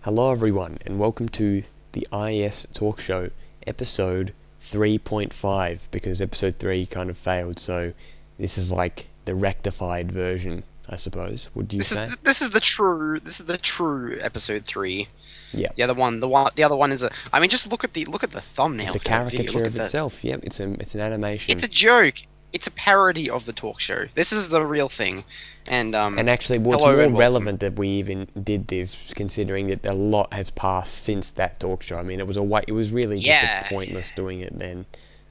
Hello everyone, and welcome to the IAS Talk Show, episode 3.5, because episode 3 kind of failed, so this is like the rectified version, I suppose. Would you say? This is the true episode 3. Yeah. The other one is a. I mean, just look at the thumbnail. It's a for that video. caricature Look of at that. itself. Yep, it's an animation. It's a joke. It's a parody of the talk show. This is the real thing, and actually, what's hello more and welcome. relevant that we even did this, considering that a lot has passed since that talk show. I mean, it was really just pointless doing it then.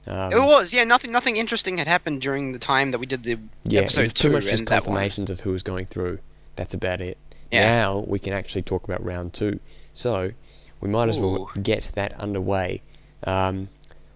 It was, nothing interesting had happened during the time that we did the episode it was 2, too much just and that one. confirmations of who was going through. That's about it. Yeah. Now we can actually talk about round 2. So we might as well get that underway.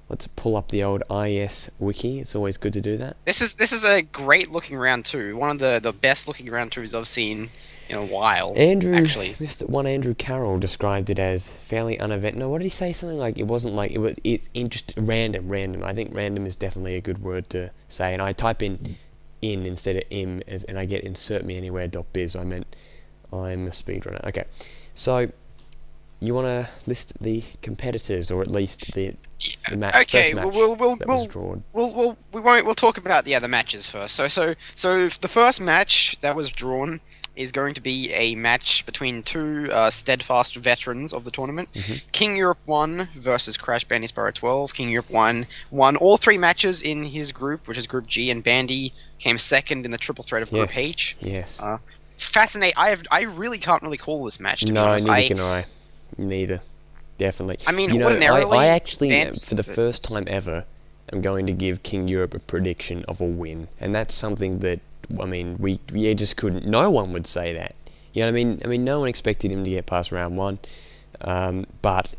Let's pull up the old IS wiki. It's always good to do that. This is a great looking round 2. One of the best looking round 2s I've seen in a while. Andrew Carroll described it as fairly uneventful. No, what did he say? Something like it wasn't like it's just random. I think random is definitely a good word to say. And I type in instead of im, and I get insertmeanywhere.biz. I meant I'm a speedrunner. Okay, so you want to list the competitors, or at least the match? Okay, first match we'll talk about the other matches first. So the first match that was drawn is going to be a match between two steadfast veterans of the tournament. King Europe 1 versus Crash Bandy Sparrow 12. King Europe 1 won all 3 matches in his group, which is Group G, and Bandy came second in the triple threat of Group H. Yes. Fascinating. I really can't call this match, to be honest. Neither can I. Neither. Definitely. I mean, ordinarily, I actually, for the first time ever, am going to give King Europe a prediction of a win, and that's something that, I mean, we just couldn't. No one would say that. You know what I mean? I mean, no one expected him to get past round 1, but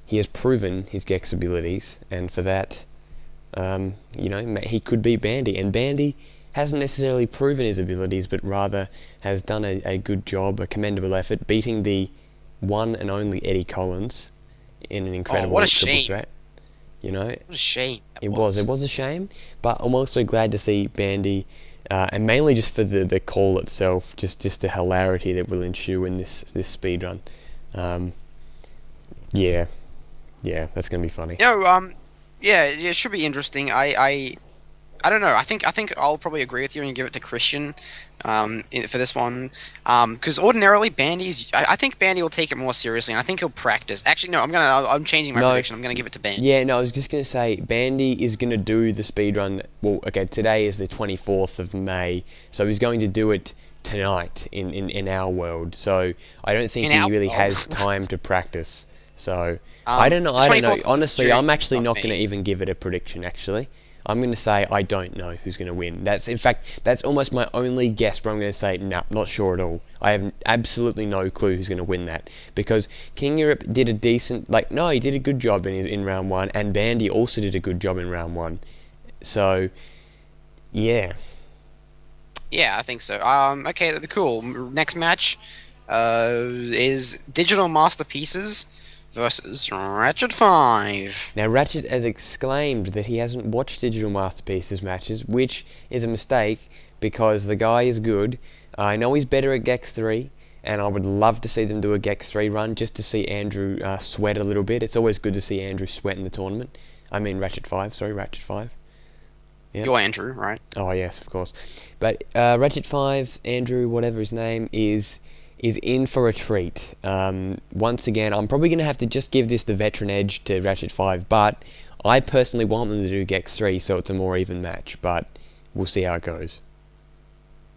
he has proven his Gex abilities, and for that, he could beat Bandy, and Bandy hasn't necessarily proven his abilities, but rather has done a good job, a commendable effort, beating the one and only Eddie Collins in an incredible triple threat. You know, what a shame. It was a shame, but I'm also glad to see Bandy, and mainly just for the call itself, just the hilarity that will ensue in this speedrun. Yeah, that's gonna be funny. It should be interesting. I don't know. I think I'll probably agree with you and give it to Christian for this one. Because ordinarily I think Bandy will take it more seriously, and I think he'll practice. Actually, no, I'm changing my prediction. I'm gonna give it to Bandy. Yeah, no, I was just gonna say Bandy is gonna do the speedrun. Well, okay, today is the 24th of May, so he's going to do it tonight in our world. So I don't think he really has time to practice. So I don't know. Honestly, I'm actually not gonna even give it a prediction. Actually, I'm going to say I don't know who's going to win. That's almost my only guess, but I'm going to say, no, not sure at all. I have absolutely no clue who's going to win that. Because King Europe did a he did a good job in round 1, and Bandy also did a good job in round 1. So, yeah. Yeah, I think so. Okay, cool. Next match is Digital Masterpieces versus Ratchet 5. Now, Ratchet has exclaimed that he hasn't watched Digital Masterpieces matches, which is a mistake, because the guy is good. I know he's better at Gex 3, and I would love to see them do a Gex 3 run, just to see Andrew sweat a little bit. It's always good to see Andrew sweat in the tournament. I mean Ratchet 5, Yeah. You're Andrew, right? Oh, yes, of course. But Ratchet 5, Andrew, whatever his name, is in for a treat. Once again, I'm probably going to have to just give this the veteran edge to Ratchet 5, but I personally want them to do Gex 3, so it's a more even match, but we'll see how it goes.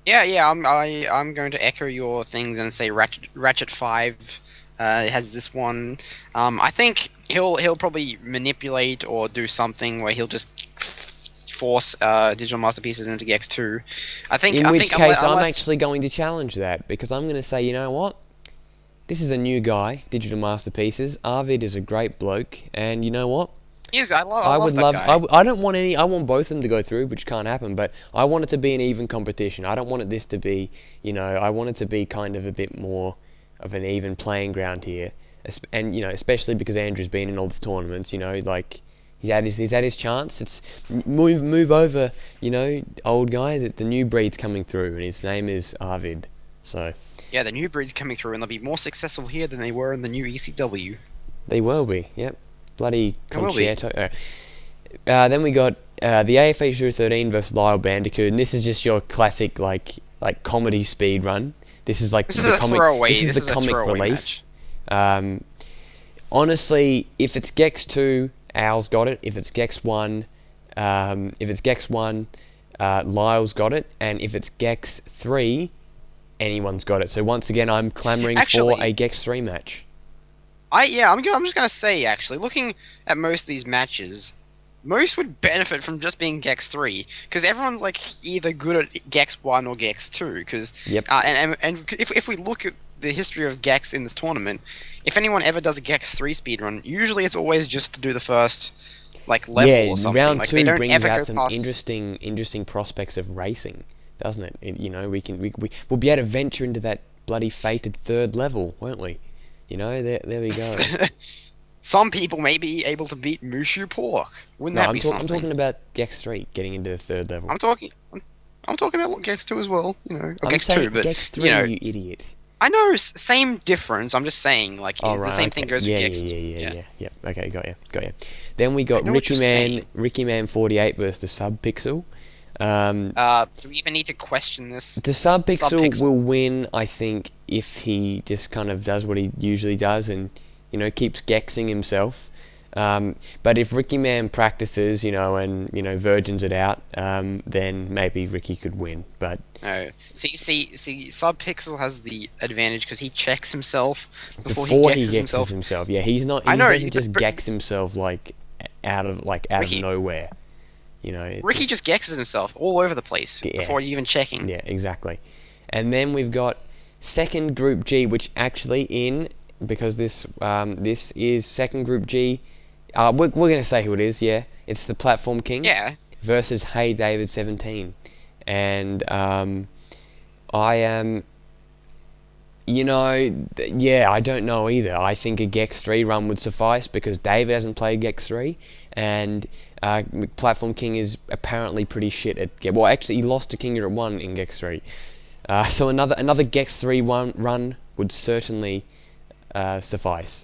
I'm going to echo your things and say Ratchet 5 has this one. I think he'll probably manipulate or do something where he'll just force Digital Masterpieces into Gex 2. In which case, I'm actually going to challenge that, because I'm going to say, you know what? This is a new guy, Digital Masterpieces. Arvid is a great bloke, and you know what? Yes, I love that guy. I don't want I want both of them to go through, which can't happen, but I want it to be an even competition. I don't want this to be, I want it to be kind of a bit more of an even playing ground here. And, especially because Andrew's been in all the tournaments, he's had his chance. It's move over, old guys. The new breed's coming through, and his name is Arvid. So Yeah, the new breed's coming through, and they'll be more successful here than they were in the new ECW. They will be. Yep. Bloody They will be. Concerto. Then we got the AF8 13 versus Lyle Bandicoot, and this is just your classic like comedy speed run. This is like This is a comic. throwaway. This is the comic relief. Honestly, if it's Gex 2, Al's got it. If it's Gex 1, Lyle's got it, and if it's Gex 3, anyone's got it. So once again, I'm clamoring for a Gex 3 match. I'm just gonna say, actually, looking at most of these matches, most would benefit from just being Gex 3, because everyone's like either good at Gex 1 or Gex 2. Because and if we look at the history of Gex in this tournament, if anyone ever does a Gex 3 speedrun, usually it's always just to do the first level or something. Round like, 2 they don't brings ever out go some past... interesting prospects of racing, doesn't it? We'll be able to venture into that bloody fated 3rd level, won't we? There we go. Some people may be able to beat Mushu Pork. Wouldn't that be something? I'm talking about Gex 3 getting into the 3rd level. I'm talking about Gex 2 as well. Or I'm Gex saying 2, but Gex 3, you idiot. I know, same difference. I'm just saying, the same thing goes with Gex 2. Yeah. Okay, got you. Then we got Ricky Man 48 versus the Subpixel. Do we even need to question this? The Subpixel will win, I think, if he just kind of does what he usually does and keeps Gexing himself. But if Ricky Man practices, and virgins it out, then maybe Ricky could win. But no, see, Subpixel has the advantage because he checks himself before he gexes himself. Yeah, he's not. He doesn't just gex himself out of nowhere. Ricky just gexes himself all over the place before even checking. Yeah, exactly. And then we've got second Group G, which actually because this is second Group G. We're gonna say who it is. Yeah, it's the Platform King. Yeah. Versus Hey David 17, and I am. I don't know either. I think a Gex 3 run would suffice because David hasn't played Gex 3, and Platform King is apparently pretty shit at. Well, actually, he lost to King Europe 1 in Gex 3. So another Gex 3 run would certainly suffice.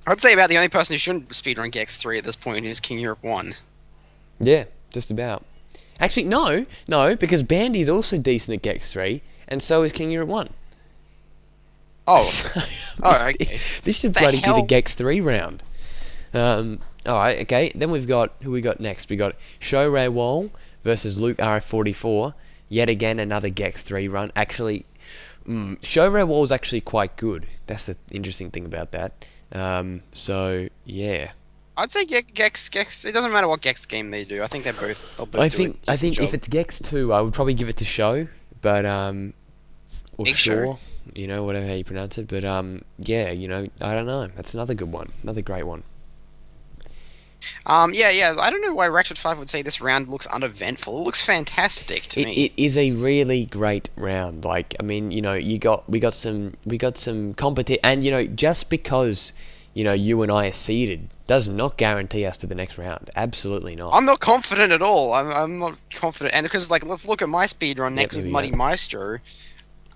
I'd say about the only person who shouldn't speedrun Gex 3 at this point is King Europe 1. Yeah, just about. Actually, no, because Bandy's also decent at Gex 3, and so is King Europe 1. Oh. Okay. This should bloody be the Gex 3 round. Alright, okay. Then who we got next? We got Show Ray Wall versus Luke RF44. Yet again, another Gex 3 run. Actually, Show Ray Wall is actually quite good. That's the interesting thing about that. So, yeah. I'd say Gex. It doesn't matter what Gex game they do. I think they'll both I think if it's Gex 2, I would probably give it to Show, but or Shaw, whatever you pronounce it. But yeah, I don't know. That's another good one, another great one. Yeah. I don't know why Ratchet 5 would say this round looks uneventful. It looks fantastic to me. It is a really great round. We got some competition, and just because you and I are seeded does not guarantee us to the next round. Absolutely not. I'm not confident at all. I'm not confident, and because let's look at my speedrun next with Muddy Maestro.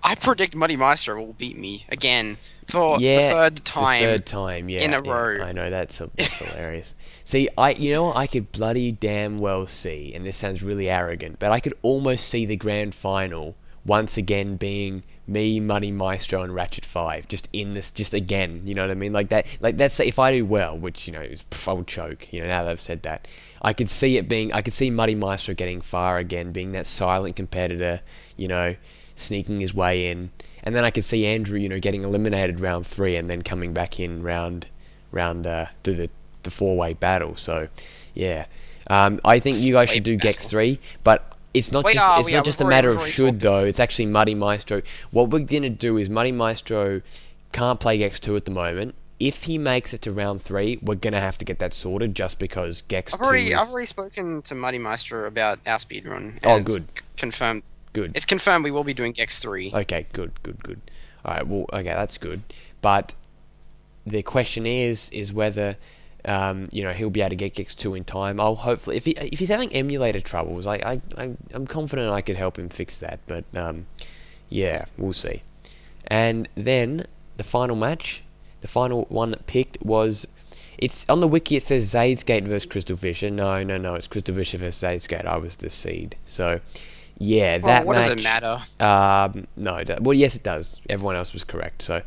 I predict Muddy Maestro will beat me again for the third time in a row. I know, that's hilarious. See, I could bloody damn well see, and this sounds really arrogant, but I could almost see the grand final once again being me, Muddy Maestro, and Ratchet 5, just again, you know what I mean? That's if I do well, which, I would choke, now that I've said that. I could see Muddy Maestro getting far again, being that silent competitor, sneaking his way in, and then I could see Andrew, getting eliminated round 3 and then coming back in round through the 4-way battle. So, yeah, I think you guys should do Gex 3, but it's not just a matter of should though. It's actually Muddy Maestro. What we're gonna do is Muddy Maestro can't play Gex 2 at the moment. If he makes it to round 3, we're gonna have to get that sorted just because Gex 2. I've already spoken to Muddy Maestro about our speedrun. Oh, good. Confirmed. Good. It's confirmed we will be doing Gex 3. Okay, good. Alright, well, okay, that's good. But the question is whether he'll be able to get Gex 2 in time. I'll hopefully, if he's having emulator troubles, I'm confident I could help him fix that. But yeah, we'll see. And then the final match, the final one that picked was, it's on the wiki. It says Zadesgate versus Crystal Fisher. No, it's Crystal Fisher versus Zadesgate. I was the seed. So yeah, that what match. Does it matter? No. Well, yes, it does. Everyone else was correct. So,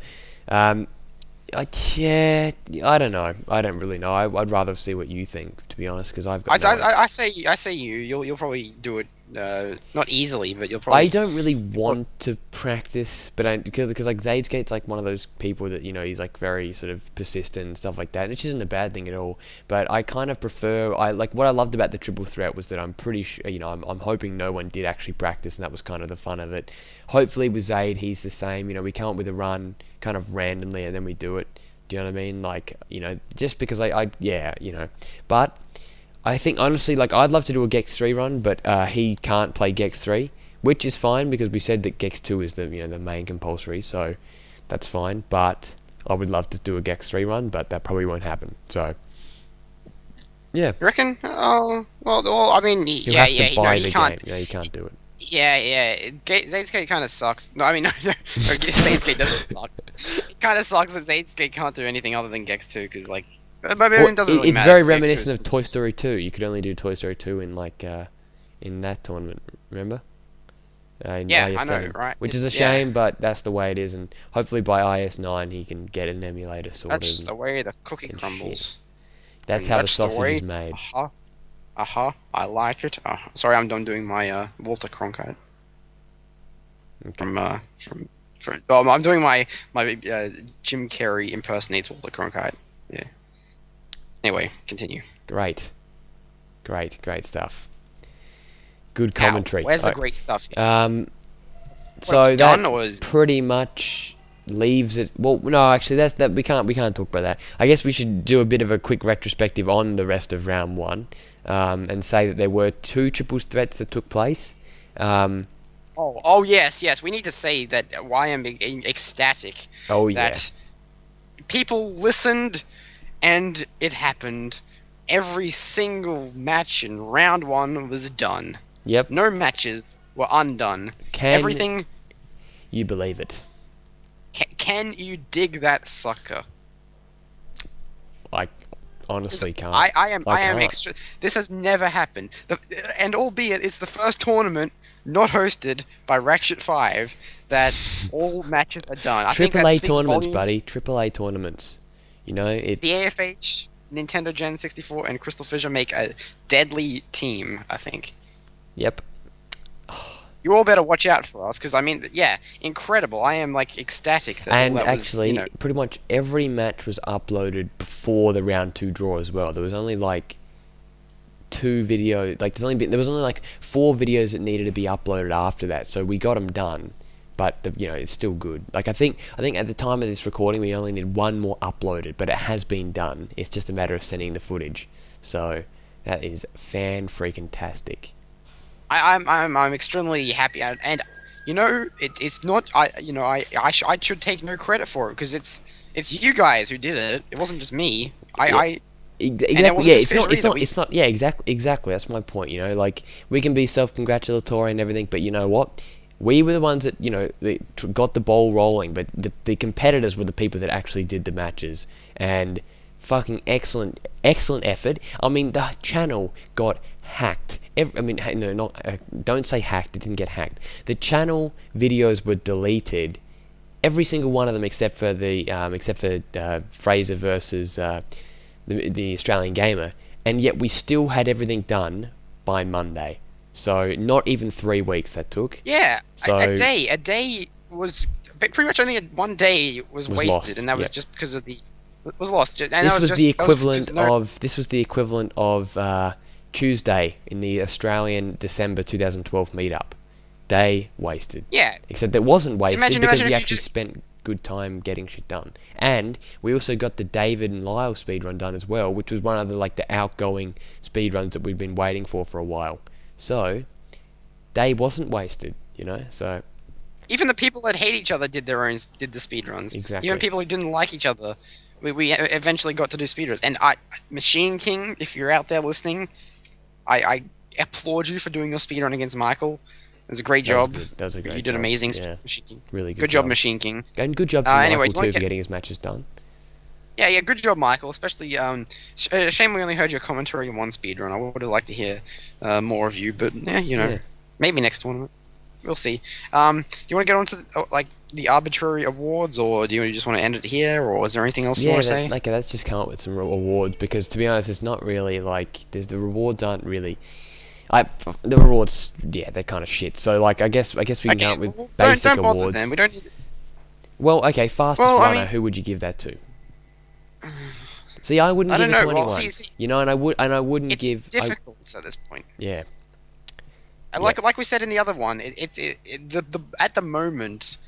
yeah, I don't know. I don't really know. I'd rather see what you think, to be honest, because I've got. I say you'll probably do it. Not easily, but you'll probably. I don't really want to practice, but because like Zadeskate's like one of those people that he's like very sort of persistent and stuff like that, which isn't a bad thing at all. But I kind of prefer. I like what I loved about the triple threat was that I'm pretty sure I'm hoping no one did actually practice, and that was kind of the fun of it. Hopefully with Zade he's the same. We come up with a run kind of randomly and then we do it. Do you know what I mean? Like just because but. I think honestly, like I'd love to do a Gex 3 run, but he can't play Gex 3, which is fine because we said that Gex 2 is the the main compulsory, so that's fine. But I would love to do a Gex 3 run, but that probably won't happen. So yeah. You reckon? Oh, well, I mean, He'll yeah, have to buy the can't. game. Yeah, you can't do it. Yeah. Zadescape kind of sucks. No, I mean, no, Zadescape doesn't suck. It kind of sucks that Zadescape can't do anything other than Gex 2, because like. But it doesn't really matter. It's very reminiscent of Toy Story 2. You could only do Toy Story 2 in like in that tournament. Remember? Yeah, I know, right? Which is a shame, but that's the way it is. And hopefully by IAS9 he can get an emulator sorted. That's the way the cookie crumbles. That's how the sausage is made. I like it. Sorry, I'm done doing my Walter Cronkite. Okay. I'm doing my Jim Carrey impersonates Walter Cronkite. Yeah. Anyway, continue. Great stuff. Good commentary. Now, where's the great stuff? So that pretty much leaves it. Well, no, actually, that we can't talk about that. I guess we should do a bit of a quick retrospective on the rest of round one, and say that there were 2 triples threats that took place. Oh yes. We need to say that why I'm ecstatic. Oh yeah. That people listened. And it happened. Every single match in round 1 was done. Yep. No matches were undone. Everything. You believe it? Can you dig that sucker? I honestly can't. I am extra. This has never happened. And albeit it's the first tournament not hosted by Ratchet 5 that all matches are done. AAA tournaments, buddy. AAA tournaments. The AFH, Nintendo Gen 64, and Crystal Fisher make a deadly team, I think. Yep. You all better watch out for us, because, I mean, yeah, incredible. I am, like, ecstatic that and that actually, was, pretty much every match was uploaded before the round 2 draw as well. There was only, like, 2 videos, like, there was only, like, 4 videos that needed to be uploaded after that, so we got them done. But it's still good. Like I think at the time of this recording we only need 1 more uploaded, but it has been done. It's just a matter of sending the footage. So that is fan-freaking-tastic. I'm extremely happy, and it's not I should take no credit for it, because it's you guys who did it. It wasn't just me. Exactly. It's not. Yeah, exactly. That's my point. Like we can be self-congratulatory and everything, but you know what? We were the ones that got the ball rolling, but the competitors were the people that actually did the matches, and fucking excellent effort. I mean, the channel got hacked. Don't say hacked. It didn't get hacked. The channel videos were deleted, every single one of them except for Fraser versus the Australian Gamer, and yet we still had everything done by Monday. So not even 3 weeks that took. Yeah, so a day was pretty much only 1 day was wasted, lost, and that was just because of the was lost. And this was the equivalent of Tuesday in the Australian December 2012 meetup. Day wasted. Yeah. Except it wasn't wasted because we actually spent good time getting shit done. And we also got the David and Lyle speedrun done as well, which was one of the outgoing speedruns that we've been waiting for a while. So, day wasn't wasted, so... Even the people that hate each other did the speedruns. Exactly. Even people who didn't like each other, we eventually got to do speedruns. And Machine King, if you're out there listening, I applaud you for doing your speedrun against Michael. It was a great That was job. good. That was a great You did job. amazing. Yeah. Machine King. Really Good job, Machine King. And good job for Anyway, Michael too for getting his matches done. Yeah, good job, Michael. Especially, shame we only heard your commentary on one speedrun. I would have liked to hear more of you, but yeah, maybe next tournament. We'll see. Do you want to get on to the arbitrary awards, or do you just want to end it here, or is there anything else you want to say? Okay, let's just come up with some awards, because to be honest, it's not really like the rewards aren't really. The rewards, yeah, they're kind of shit. So I guess we can come up with basic don't bother awards. then. We don't need. Well, okay, fastest runner. Who would you give that to? See, I wouldn't give it to anyone. Well, you know, and I wouldn't give. It's difficult at this point. Yeah. And like we said in the other one, at the moment,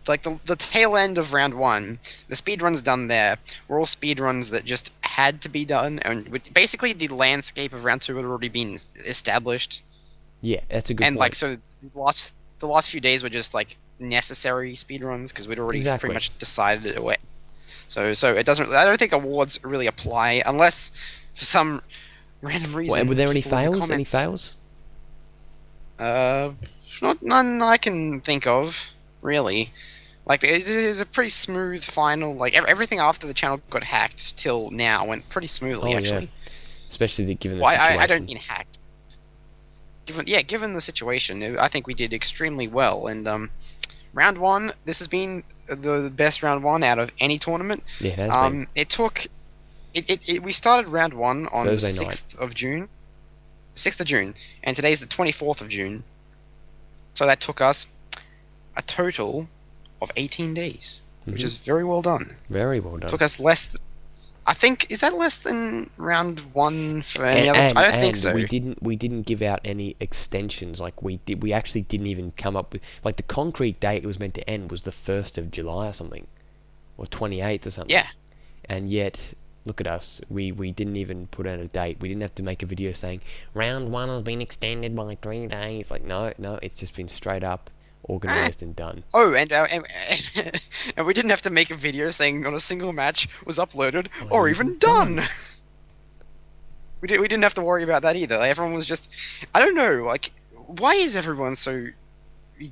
like the tail end of round one, the speedruns done there were all speedruns that just had to be done, and basically the landscape of round two had already been established. Yeah, that's a good point. And so the last few days were just like necessary speedruns because we'd already pretty much decided it away. So it doesn't. I don't think awards really apply unless for some random reason. Were there any fails? Any fails? None I can think of, really. Like, it was a pretty smooth final. Like, everything after the channel got hacked till now went pretty smoothly, actually. Yeah. Especially given the situation. I don't mean hacked. Given the situation, I think we did extremely well. And round one, this has been the best round one out of any tournament. Yeah, it has been. It took. We started round one on Thursday 6th of June. 6th of June, and today's the 24th of June. So that took us a total of 18 days, which is very well done. Very well done. Took us less. I think, is that less than round one for any other? I don't think so. We didn't give out any extensions. Like we actually didn't even come up with the concrete date it was meant to end was the 1st of July or something, or 28th or something. Yeah. And yet, look at us. We didn't even put out a date. We didn't have to make a video saying round one has been extended by 3 days. Like no, it's just been straight up organised and done. Oh, and we didn't have to make a video saying not a single match was uploaded or even done. We didn't have to worry about that either. Like, everyone was just, I don't know, like, why is everyone so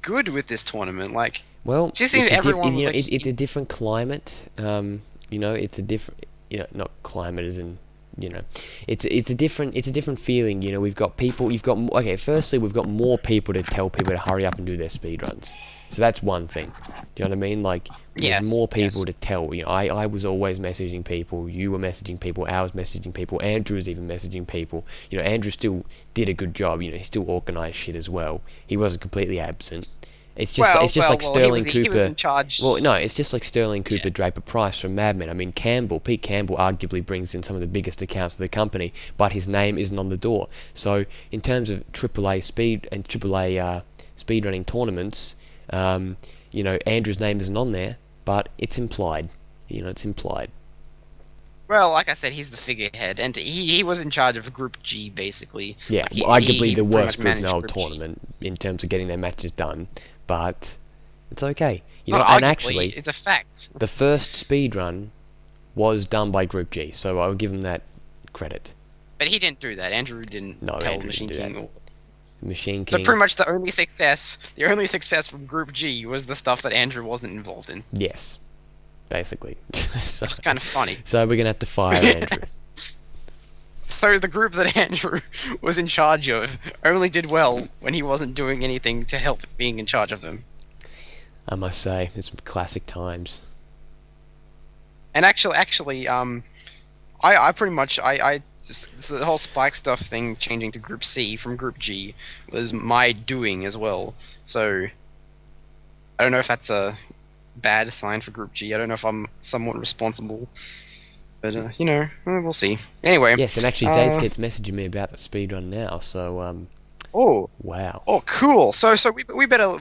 good with this tournament? Like, well, just seems everyone was like, it's a different climate. It's a different. Not climate as in, it's a different feeling. We've got people. Firstly, we've got more people to tell people to hurry up and do their speedruns. So that's one thing. Do you know what I mean? Like, there's more people to tell. I was always messaging people. You were messaging people. I was messaging people. Andrew was even messaging people. Andrew still did a good job. He still organised shit as well. He wasn't completely absent. It's just like Sterling Cooper. He was in charge. Well, no, it's just like Sterling Cooper, Draper Price from Mad Men. I mean, Pete Campbell arguably brings in some of the biggest accounts of the company, but his name isn't on the door. So, in terms of AAA speed and AAA speedrunning tournaments, Andrew's name isn't on there, but it's implied. It's implied. Well, like I said, he's the figurehead, and he was in charge of Group G, basically. Yeah, arguably the worst group in the whole tournament in terms of getting their matches done. But it's okay. And actually, it's a fact. The first speedrun was done by Group G, so I'll give him that credit. But he didn't do that. Andrew didn't tell Machine King. Machine King. So pretty much the only success from Group G was the stuff that Andrew wasn't involved in. Yes, basically. Which is kind of funny. So we're gonna have to fire Andrew. So the group that Andrew was in charge of only did well when he wasn't doing anything to help being in charge of them. I must say, it's classic times. And actually, I pretty much so the whole Spike stuff thing changing to Group C from Group G was my doing as well. So I don't know if that's a bad sign for Group G. I don't know if I'm somewhat responsible. But, we'll see. Anyway. Yes, and actually Zade's messaging me about the speedrun now, so, Oh. Wow. Oh, cool. So we better,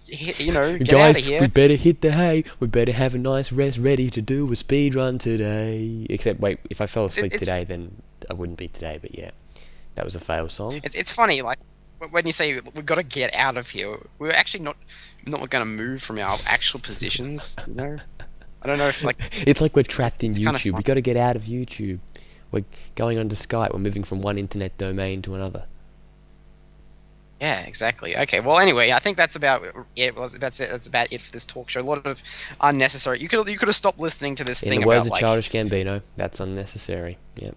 get Guys, out of here. We better hit the hay. We better have a nice rest ready to do a speedrun today. Except, wait, if I fell asleep today, then I wouldn't be today, but yeah. That was a fail song. It's funny, like, when you say we've got to get out of here, we're actually not going to move from our actual positions, I don't know if, like... It's like we're trapped in YouTube. We've got to get out of YouTube. We're going onto Skype. We're moving from one internet domain to another. Yeah, exactly. Okay, well, anyway, I think that's about it. Well, that's about it for this talk show. A lot of unnecessary. You could have stopped listening to this In thing the words about of like. Childish Gambino, that's unnecessary. Yep.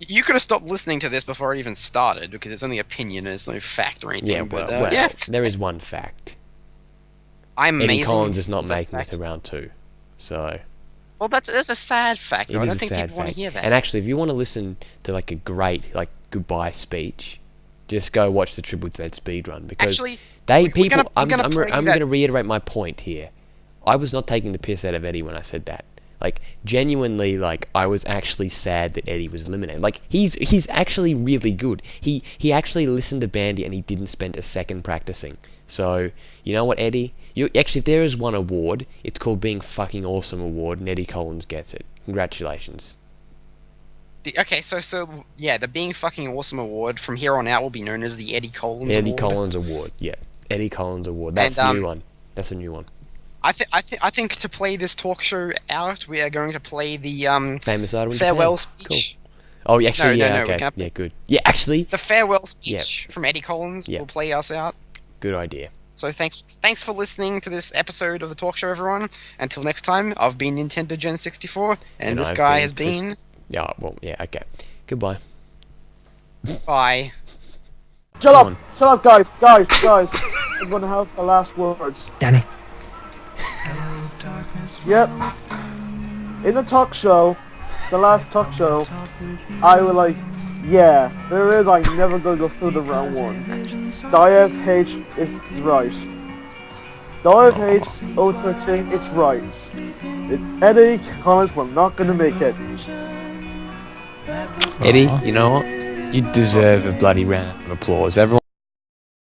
You could have stopped listening to this before it even started because it's only opinion and it's no fact or anything. Yeah, But well, yeah, there is one fact. I'm Eddie amazing. Collins is not What's that making it fact? to round 2. So Well, that's a sad fact. Though. it I is don't a think sad people want to fact. hear that. And actually, if you want to listen to like a great like goodbye speech, just go watch the Triple Threat speedrun because Actually, I'm play going that. to reiterate my point here. I was not taking the piss out of Eddie when I said that. Like genuinely, like I was actually sad that Eddie was eliminated. Like he's actually really good. He actually listened to Bandy and he didn't spend a second practicing. So you know what, Eddie? You actually, if there is one award, it's called Being Fucking Awesome Award, and Eddie Collins gets it. Congratulations. Okay, so yeah, the Being Fucking Awesome award from here on out will be known as the Eddie Collins Eddie Award. Collins Award. Yeah, Eddie Collins Award. That's And, a new one. That's a new one. I think to play this talk show out, we are going to play the Famous Idol in farewell Japan. speech. Cool. Oh, actually, No, yeah, we're okay. gonna Yeah, good. Yeah, actually, The farewell speech from Eddie Collins Yep. will play us out. good idea. So thanks for listening to this episode of the talk show, everyone. Until next time, I've been Nintendo Gen 64, and this I've guy been has been. Yeah, well, yeah, okay. Goodbye. Bye. Shut Come up, guys. I'm gonna have the last words. Danny. Yep. In the talk show, the last talk show, I was like, yeah, there is, I'm never gonna go through the round 1. The IAS8 is right. The IAS8 013, it's right. Eddie Collins will not gonna make it. Eddie, you know what? You deserve a bloody round of applause. Everyone.